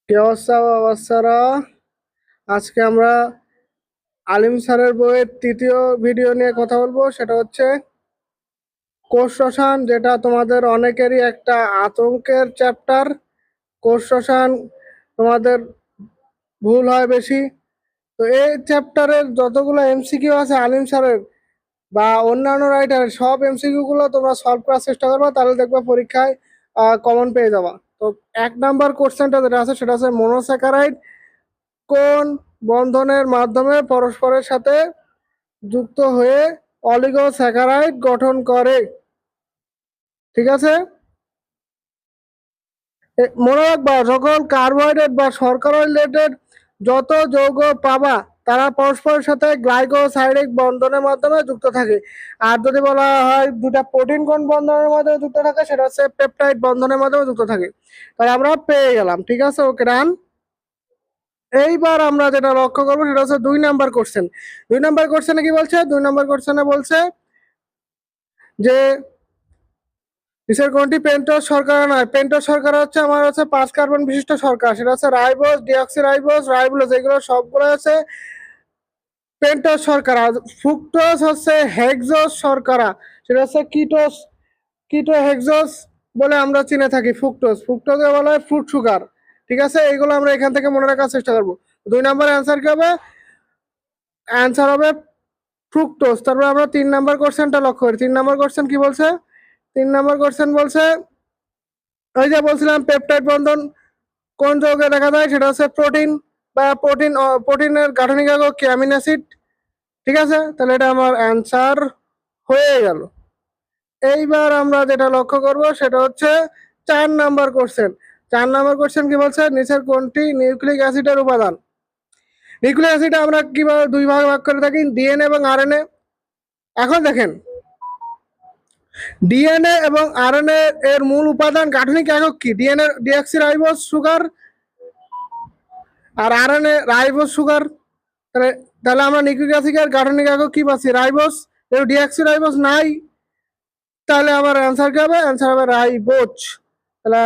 কি অবস্থা বাচ্চারা? আজকে আমরা আলিম স্যারের বইয়ের তৃতীয় ভিডিও নিয়ে কথা বলবো। সেটা হচ্ছে কোষ রসায়ন, যেটা তোমাদের অনেকেরই একটা আতঙ্কের চ্যাপ্টার। কোষ রসায়ন তোমাদের ভুল হয় বেশি। তো এই চ্যাপ্টারের যতগুলো এমসিকিউ আছে আলিম স্যারের বা অন্যান্য রাইটারের, সব এমসিকিউ গুলো তোমরা সলভ করার চেষ্টা করবে, তাহলে দেখবে পরীক্ষায় কমন পেয়ে যাবা। তো 1 নাম্বার কোশ্চেনটা যেটা আছে সেটা হচ্ছে মনোস্যাকারাইড কোন বন্ধনের মাধ্যমে পরস্পরের সাথে যুক্ত হয়ে অলিগোস্যাকারাইড গঠন করে? ঠিক আছে, মনে রাখবা, সকল কার্বোহাইড্রেট বা শর্করা রিলেটেড যত যৌগ পাবা তারা পরস্পরের সাথে গ্লাইকোসাইডিক বন্ধনের মাধ্যমে যুক্ত থাকে। আর যদি বলা হয় দুটা প্রোটিন কোন বন্ধনের মাধ্যমে যুক্ত থাকে, সেটা হচ্ছে পেপটাইড বন্ধনের মাধ্যমে যুক্ত থাকে। তাহলে আমরা পেয়ে গেলাম। ঠিক আছে, ওকে ডান। এইবার আমরা যেটা লক্ষ্য করবো সেটা হচ্ছে 2 নাম্বার কোশ্চেন। 2 নাম্বার কোশ্চেনে কি বলছে? 2 নাম্বার কোশ্চেনে বলছে যে নিচের কোনটি পেন্টোজ শর্করা নয়? পেন্টোজ শর্করা হচ্ছে আমার হচ্ছে 5 কার্বন বিশিষ্ট শর্করা, সেটা হচ্ছে রাইবোজ, ডিঅক্সিরাইবোজ, রাইবোজ, এগুলো সবগুলো আছে পেন্টোজ শর্করা। ফ্রুক্টোজ হচ্ছে হেক্সোজ শর্করা, সেটা হচ্ছে কিটোস, কিটো হেক্সোজ বলে আমরা চিনে থাকি। ফ্রুক্টোজ, ফ্রুক্টোজকে বলা হয় ফ্রুট সুগার। ঠিক আছে, এইগুলো আমরা এখান থেকে মনে রাখার চেষ্টা করবো। 2 নাম্বার অ্যান্সার কি হবে? অ্যান্সার হবে ফ্রুক্টোজ। তারপরে আমরা 3 নাম্বার কোশ্চেনটা লক্ষ্য করি। 3 নাম্বার কোশ্চেন কি বলছে? 3 নাম্বার কোশ্চেন বলছে ওই যে বলছিলাম পেপটাইড বন্ধন কোন যৌগে দেখা যায়, সেটা হচ্ছে প্রোটিন বা প্রোটিনের গাঠনিক একক কি? Amino acid. ঠিক আছে, তাহলে এটা আমার অ্যান্সার হয়ে গেল। এইবার আমরা যেটা লক্ষ্য করব সেটা হচ্ছে 4 নাম্বার কোশ্চেন। 4 নাম্বার কোশ্চেন কি বলছে? নিচের কোনটি নিউক্লিক অ্যাসিডের উপাদান? নিউক্লিক অ্যাসিড আমরা কিভাবে 2 ভাগে ভাগ করে থাকি, ডিএনএ এবং আরএনএ। এখন দেখেন, ডিএনএ এবং আরএনএ এর মূল উপাদান গাঠনিক একক কি? ডিএনএ ডিঅক্সিরাইবোজ সুগার, আর আরএনএ রাইবোজ সুগার। তাহলে তাহলে আমরা নিউক্লিক অ্যাসিডের গাঠনিক একক কি পাচ্ছি? রাইবোজ। যেহেতু ডিঅক্সিরাইবোজ নাই, তাহলে আমার অ্যান্সার কি হবে? অ্যান্সার হবে রাইবোজ। তাহলে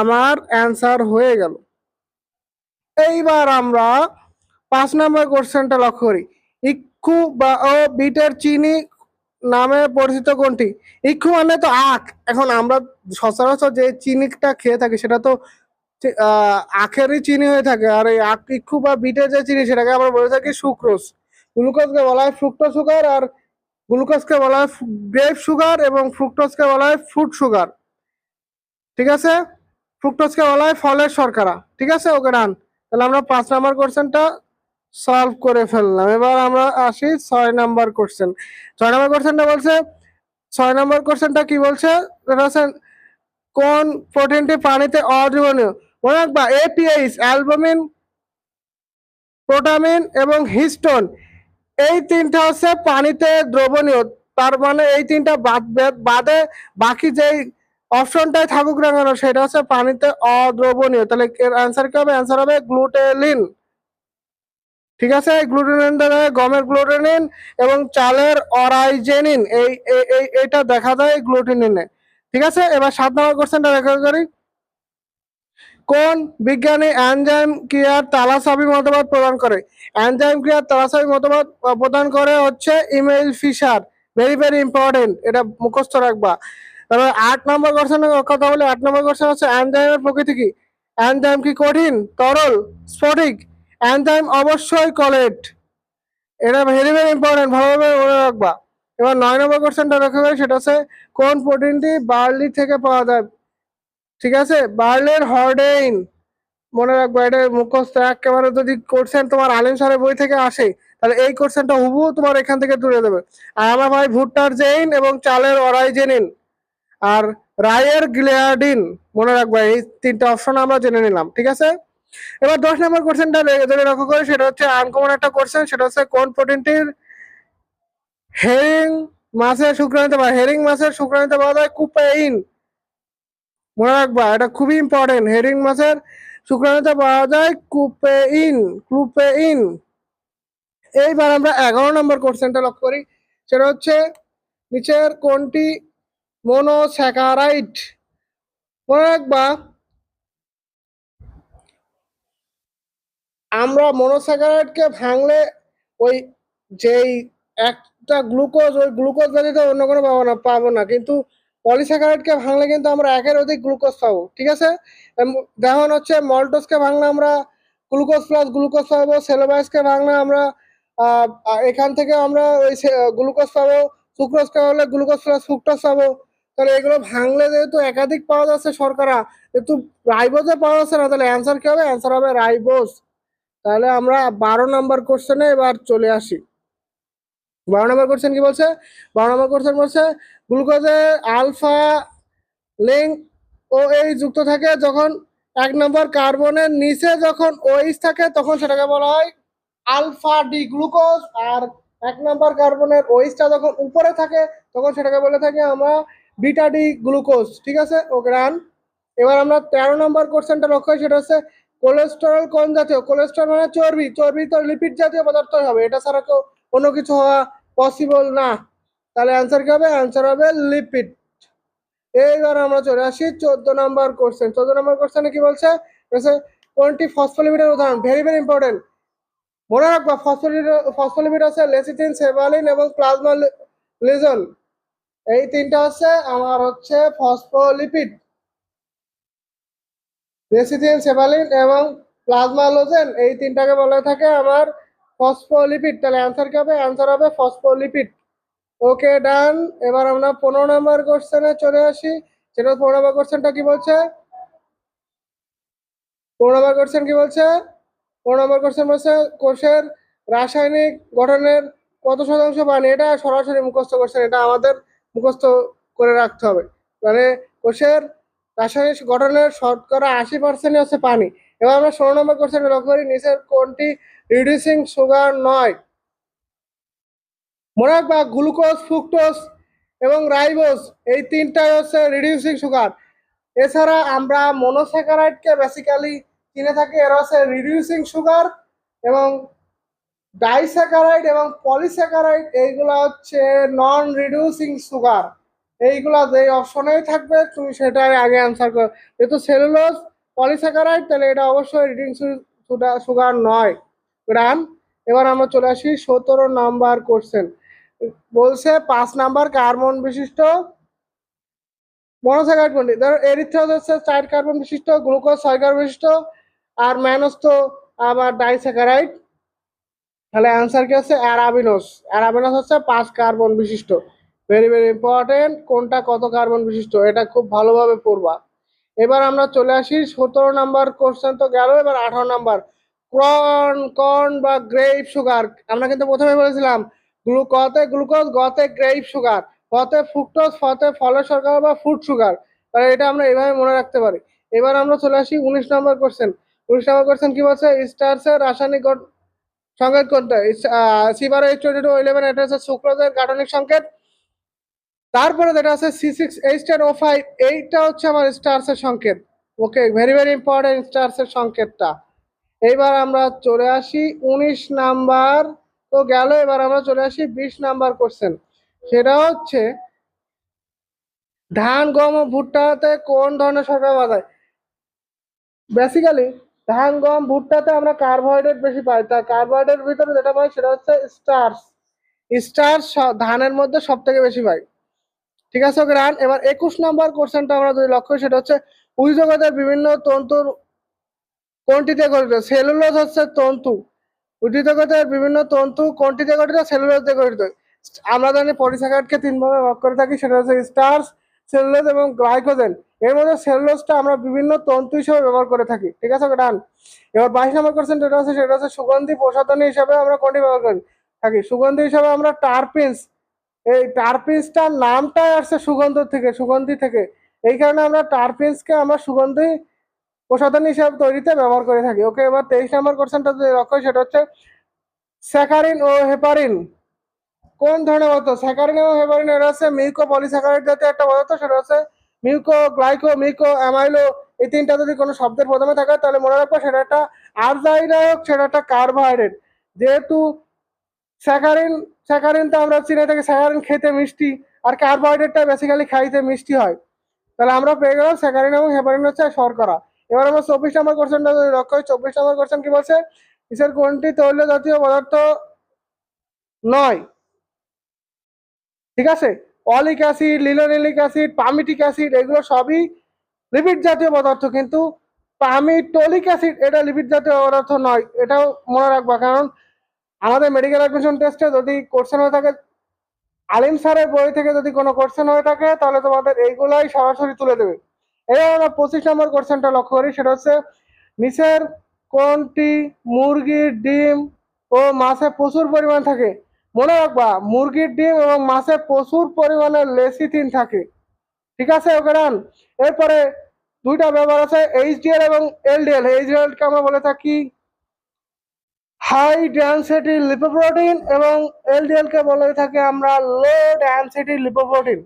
আমার অ্যান্সার হয়ে গেল। এইবার আমরা 5 নাম্বার কোশ্চেনটা লক্ষ্য করি। ইক্ষু বা ও বিটের চিনি নামে পরিচিত কোনটি? ইক্ষু মানে তো আখ। এখন আমরা সচরাচর যে চিনিটা খেয়ে থাকি সেটা তো আখেরই চিনি হয়ে থাকে। আর এই আখ ইক্ষু বা বিটের যে চিনি সেটাকে আমরা বলে থাকি সুক্রোজ। গ্লুকোজকে বলা হয় ফ্রুক্টোজ সুগার, আর গ্লুকোজকে বলা হয় গ্রেপ সুগার, এবং ফ্রুক্টোজকে বলা হয় ফ্রুট সুগার। ঠিক আছে, ফ্রুক্টোজকে বলা হয় ফলের শর্করা। ঠিক আছে, ওকে ডান। তাহলে আমরা 5 নাম্বার কোশ্চেনটা সলভ করে ফেললাম। এবার আমরা আসি 6 নাম্বার কোশ্চেন। 6 নাম্বার কোশ্চেনটা বলছে, 6 নাম্বার কোশ্চেনটা কি বলছে? এটা হচ্ছে কোন প্রোটিনটি পানিতে অদ্রবণীয়? মনে রাখবা, এপিএইচ, অ্যালবুমিন, প্রোটামিন এবং হিস্টোন, এই তিনটা হচ্ছে পানিতে দ্রবণীয়। তার মানে এই তিনটা বাদে বাকি যেই অপশনটাই থাকুক না কেন সেটা হচ্ছে পানিতে অদ্রবণীয়। তাহলে এর অ্যান্সার কি হবে? অ্যান্সার হবে গ্লুটেলিন। ঠিক আছে, গ্লুটেনিন দেখা যায় গমের গ্লুটেনিন এবং চালের অরাইজেনিন, এইটা দেখা যায় গ্লুটেনিনে। ঠিক আছে, এবার 7 নম্বর কোশ্চেনটা দেখা করি। কোন বিজ্ঞানী এনজাইম ক্রিয়ার তালাচাবি মতবাদ প্রদান করে? এনজাইম ক্রিয়ার তালাচাবি মতবাদ প্রদান করে হচ্ছে Emil Fischer. Very very important, এটা মুখস্থ রাখবা। তারপরে 8 নম্বর কোশ্চেনের কথা বলে, 8 নম্বর কোশ্চেন হচ্ছে এনজাইমের প্রকৃতি কি? এনজাইম কি কঠিন, তরল, স্ফটিক? এনজাইম অবশ্যই কলেট। এটা ভেরি ভেরি ইম্পর্টেন্ট, ভালোভাবে মনে রাখবা। এবার 9 নম্বর কোশ্চেনটা দেখা যায়, সেটা হচ্ছে কোন প্রোটিনটি বার্লি থেকে পাওয়া যায়? ঠিক আছে, বার্লির হর্ডেইন। মনে রাখবো, এটা মুখস্থ একেবারে। যদি কোশ্চেন তোমার আলিম স্যারের বই থেকে আসে, তাহলে এই কোশ্চেনটা হুবহু তোমার এখান থেকে তুলে দেবে। আর আমার ভাই ভুট্টার জেইন এবং চালের অরাইজেনিন আর রায়ের গ্লিয়াডিন, মনে রাখবো। এই 3টা অপশন আমরা জেনে নিলাম। ঠিক আছে, এবার 10 নম্বর কোশ্চেনটা যদি লক্ষ্য করি, সেটা হচ্ছে আনকমন একটা কোশ্চেন। সেটা হচ্ছে কোন প্রোটিনটির হেরিং মাছের শুক্রাণুতে পাওয়া? হেরিং মাছের শুক্রাণুতে পাওয়া যায় কুপেইন। মনে রাখবা, এটা খুবই ইম্পর্টেন্ট। হেরিং মাছের শুক্রাণুতে পাওয়া যায় কুপেইন, ক্লুপেইন। এইবার আমরা 11 নম্বর কোশ্চেনটা লক্ষ্য করি। সেটা হচ্ছে নিচের কোনটি মনোস্যাকারাইড? মনে রাখবা, আমরা মনোস্যাকারাইডকে ভাঙলে ওই যেই একটা গ্লুকোজ, ওই গ্লুকোজ ব্যতীত অন্য কোনো পাবো না, কিন্তু পলিস্যাকারাইডকে ভাঙলে কিন্তু আমরা একের অধিক গ্লুকোজ পাবো। ঠিক আছে, যেমন হচ্ছে মল্টোজকে ভাঙলে আমরা গ্লুকোজ প্লাস গ্লুকোজ পাবো, সেলোবাসকে ভাঙলে আমরা এখান থেকে আমরা ওই গ্লুকোজ পাবো, সুক্রোজকে ভাঙলে গ্লুকোজ প্লাস ফ্রুক্টোজ পাবো। তাহলে এগুলো ভাঙলে যেহেতু একাধিক পাওয়া যাচ্ছে শর্করা, যেহেতু রাইবোজে পাওয়া যাচ্ছে না, তাহলে অ্যান্সার কি হবে? অ্যান্সার হবে রাইবোজ। তাহলে আমরা 12 নম্বর কোশ্চেনে এবার চলে আসি। 12 নম্বর কোশ্চেন কি বলছে? 12 নম্বর কোশ্চেন বলছে গ্লুকোজে আলফা লিঙ্ক ও এইচ যুক্ত থাকে যখন 1 নম্বর কার্বনের নিচে যখন ওএইচ থাকে তখন সেটাকে বলা হয় আলফা ডি গ্লুকোজ, আর 1 নম্বর কার্বনের ওএইচটা যখন উপরে থাকে তখন সেটাকে বলে থাকি আমরা বিটা ডি গ্লুকোজ। ঠিক আছে, ওকে রান। এবার আমরা 13 নম্বর কোশ্চেনটা লক্ষ্য করি, সেটা হচ্ছে কোলেস্টেরল কোন জাতীয়? কোলেস্টেরল মানে চর্বি, চর্বি তো লিপিড জাতীয় পদার্থ হবে, এটা ছাড়া কেউ কোনো কিছু হওয়া পসিবল না। তাহলে অ্যান্সার কি হবে? অ্যান্সার হবে লিপিড। এইবার আমরা চলে আসি 14 নম্বর কোশ্চেন। 14 নম্বর কোশ্চেনে কি বলছে? কোনটি ফসফোলিপিডের উদাহরণ? ভেরি ভেরি ইম্পর্টেন্ট, মনে রাখবা। ফসফোলিপিড আছে লেসিথিন, সেভালিন এবং প্লাজমা লিজল, এই তিনটা হচ্ছে আমার হচ্ছে ফসফোলিপিড। লেসিথিন, সেভালিন এবং প্লাজমালোজেন, এই তিনটাকে বলা থাকে আমার ফসফোলিপিড। তাহলে অ্যান্সার কি হবে? অ্যান্সার হবে ফসফোলিপিড। ওকে ডান। এবার আমরা 15 নম্বর কোশ্চেনে চলে আসি। সেটা 15 নম্বর কোশ্চেনটা কি বলছে? 15 নম্বর কোশ্চেন কি বলছে? 15 নম্বর কোশ্চেন বলছে কোষের রাসায়নিক গঠনের কত শতাংশ পানি? এটা সরাসরি মুখস্থ কোশ্চেন, এটা আমাদের মুখস্থ করে রাখতে হবে। মানে কোষের রাসায়নিক গঠনের শতকরা 80% হচ্ছে পানি। এবার আমরা 16 নম্বর কোশ্চেনে লক্ষ্য করি, নিচের কোনটি রিডিউসিং সুগার নয়? মনে রাখবা গ্লুকোজ, ফ্রুক্টোজ এবং রাইবোজ, এই তিনটাই হচ্ছে রিডিউসিং সুগার। এছাড়া আমরা মনোস্যাকারাইডকে বেসিক্যালি চিনে থাকি, এরা হচ্ছে রিডিউসিং সুগার, এবং ডাইস্যাকারাইড এবং পলিস্যাকারাইড এইগুলা হচ্ছে নন রিডিউসিং সুগার। এইগুলা যে অপশনেই থাকবে তুমি সেটাই আগে অ্যান্সার করো। যেহেতু সেলুলোজ পলিস্যাকারাইড, তাহলে এটা অবশ্যই রিডিউসিং সুগার নয়। রান। এবার আমরা চলে আসি 17 নম্বর কোশ্চেন। বলছে 5 নম্বর কার্বন বিশিষ্ট মনোস্যাকারাইড কোনটি? ধরো এরিথ্রাজ হচ্ছে 4 কার্বন বিশিষ্ট, গ্লুকোজ 6 কার্বন বিশিষ্ট, আর ম্যানোস তো আবার ডাইস্যাকারাইড। তাহলে অ্যান্সার কি হচ্ছে? অ্যারাবিনোস। অ্যারাবিনোস হচ্ছে 5 কার্বন বিশিষ্ট। ভেরি ভেরি ইম্পর্টেন্ট, কোনটা কত কার্বন বিশিষ্ট এটা খুব ভালোভাবে পড়বা। এবার আমরা চলে আসি 17 নম্বর কোশ্চেন তো গেল। এবার 18 নম্বর, কর্ন বা গ্রেপ সুগার। আমরা কিন্তু প্রথমে বলেছিলাম কতে গ্লুকোজ, গতে গ্রেপ সুগার, ফতে ফ্রুক্টোজ, ফতে ফলের শর্করা বা ফ্রুট সুগার। তাহলে এটা আমরা এইভাবে মনে রাখতে পারি। এবার আমরা চলে আসি 19 নম্বর কোশ্চেন। 19 নম্বর কোশ্চেন কি বলছে? স্টার্চের রাসায়নিক সংকেত কোনটা? C/H22O11, এটা হচ্ছে সুক্রোজের গাঠনিক সংকেত। তারপরে যেটা আছে C6H10O5, এইটা হচ্ছে আমার স্টার্চের সংকেত। ওকে, ভেরি ভেরি ইম্পর্টেন্ট স্টার্চের সংকেতটা। এইবার আমরা চলে আসি 19 নাম্বার তো গেল। এবার আমরা চলে আসি 20 নাম্বার কোশ্চেন। সেটা হচ্ছে ধান, গম ও ভুট্টাতে কোন ধরনের শর্করা পাওয়া যায়? বেসিক্যালি ধান, গম, ভুট্টাতে আমরা কার্বোহাইড্রেট বেশি পাই, তাই কার্বোহাইড্রেটের ভিতরে যেটা পাই সেটা হচ্ছে স্টার্চ। স্টার্চ ধানের মধ্যে সব থেকে বেশি পাই। ঠিক আছে, ওকে রান। এবার 21 নম্বর কোশ্চেনটা আমরা যদি লক্ষ্য করি, সেটা হচ্ছে উদ্ভিদ জগতের বিভিন্ন তন্তুর কোনটি দিয়ে গঠিত? সেলুলোজ হচ্ছে তন্তু। উদ্ভিদ জগতের বিভিন্ন তন্তু কোনটি দিয়ে গঠিত? সেলুলোজ দিয়ে গঠিত। আমরা জানি পলিস্যাকারাইডকে 3 ভাগে ভাগ করে থাকি, সেটা হচ্ছে স্টার্চ, সেলুলোজ এবং গ্লাইকোজেন। এর মধ্যে সেলুলোজটা আমরা বিভিন্ন তন্তু হিসেবে ব্যবহার করে থাকি। ঠিক আছে, ডান। এবার 22 নম্বর কোশ্চেন যেটা আছে সেটা হচ্ছে সুগন্ধি প্রসাধনী হিসাবে আমরা কোনটি ব্যবহার করি থাকি? সুগন্ধি হিসাবে আমরা টারপিনস, এই টারপিনসটার নামটাই আসছে সুগন্ধি থেকে। এই কারণে আমরা টারপিনসকে আমরা সুগন্ধি প্রসাধনী হিসাবে তৈরিতে ব্যবহার করে থাকি। ওকে, এবার 23 নম্বর কোশ্চেনটা যে লক্ষ্য সেটা হচ্ছে স্যাকারিন ও হেপারিন কোন ধরনের পদার্থ? স্যাকারিন এবং হেপারিন এরা হচ্ছে মিউকো পলিস্যাকারাইড জাতীয় একটা পদার্থ, সেটা হচ্ছে মিউকো গ্লাইকো মিউকো অ্যামাইলো। এই তিনটা যদি কোনো শব্দের প্রথমে থাকে তাহলে মনে রাখবো সেটা একটা আর্জাইডায়ক, সেটা একটা কার্বোহাইড্রেট। যেহেতু স্যাকারিন স্যাকারিন তো আমরা চিনে থাকি স্যাকারিন খেতে মিষ্টি, আর কার্বোহাইড্রেটটা বেসিক্যালি খাইতে মিষ্টি হয়। তাহলে আমরা পেয়ে গেলাম স্যাকারিন এবং হেপারিন হচ্ছে শর্করা। এবার আমরা 24 নম্বর কোশ্চেনটা লক্ষ্য করি। 24 নম্বর কোশ্চেন কি বলছে? নিচের কোনটি তৈল জাতীয় পদার্থ নয়? ঠিক আছে, অলিক acid, linolenic acid, palmitic acid এগুলো সবই লিপিড জাতীয় পদার্থ, কিন্তু পামিটোলিক অ্যাসিড এটা লিপিড জাতীয় পদার্থ নয়, এটাও মনে রাখবা। কারণ আমাদের মেডিকেল অ্যাডমিশন টেস্টে যদি কোশ্চেন হয়ে থাকে, আলিম স্যারের বই থেকে যদি কোনো কোশ্চেন হয়ে থাকে, তাহলে তোমাদের এইগুলাই সরাসরি তুলে দেবে। এবার আমরা 25 নম্বর কোশ্চেনটা লক্ষ্য করি, সেটা হচ্ছে নিচের কোনটি মুরগির ডিম ও মাছে প্রচুর পরিমাণ থাকে? মনে রাখবা, মুরগির ডিম এবং মাছে প্রচুর পরিমাণে লেসিথিন থাকে। ঠিক আছে ওকে রান। এরপরে দুইটা ব্যবহার আছে, এইচডিএল এবং এলডিএল। এইচডিএলকে আমরা বলে থাকি হাই ডেনসিটি লিপোপ্রোটিন এবং এলডিএল কে বলে থাকি আমরা লো ডেনসিটি লিপোপ্রোটিন।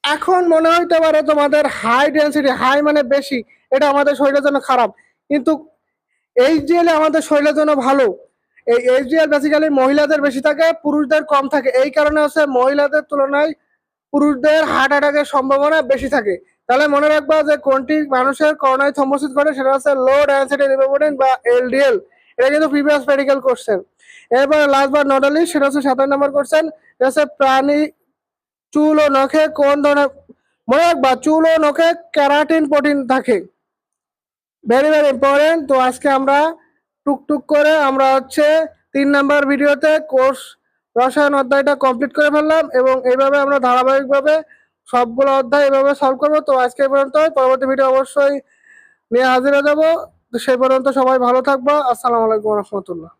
এখন মনে হইতে পারে তোমাদের হাই ডেনসিটি, হাই মানে বেশি, এটা আমাদের শরীরের জন্য খারাপ, কিন্তু এইচডিএল আমাদের শরীরের জন্য ভালো। এই এইচডিএল বেসিক্যালি মহিলাদের বেশি থাকে, পুরুষদের কম থাকে। এই কারণে হচ্ছে মহিলাদের তুলনায় পুরুষদের হার্ট অ্যাটাকের সম্ভাবনা বেশি থাকে। তাহলে মনে রাখবা যে কোনটি মানুষের করোনায় থ্রম্বোসিস ঘটে, সেটা হচ্ছে লো ডেনসিটি লিপোপ্রোটিন বা এলডিএল। এটা কিন্তু প্রিভিয়াস মেডিকেল কোশ্চেন। এরপরে লাস্ট বার নট লিস্ট, সেটা হচ্ছে 27 নম্বর কোশ্চেন, এটা হচ্ছে প্রাণী চুল ও নখে কোন ধরনের, মনে রাখবা চুল ও নখে ক্যারাটিন প্রোটিন থাকে, ভেরি ভেরি ইম্পর্টেন্ট। তো আজকে আমরা টুকটুক করে আমরা হচ্ছে 3 নাম্বার ভিডিওতে কোর্স রসায়ন অধ্যায়টা কমপ্লিট করে ফেললাম, এবং এইভাবে আমরা ধারাবাহিকভাবে সবগুলো অধ্যায় এভাবে সলভ করবো। তো আজকে পর্যন্ত, পরবর্তী ভিডিও অবশ্যই নিয়ে হাজির হয়ে যাবো। তো সেই পর্যন্ত সবাই ভালো থাকবো। আসসালামু আলাইকুম রহমতুল্লাহ।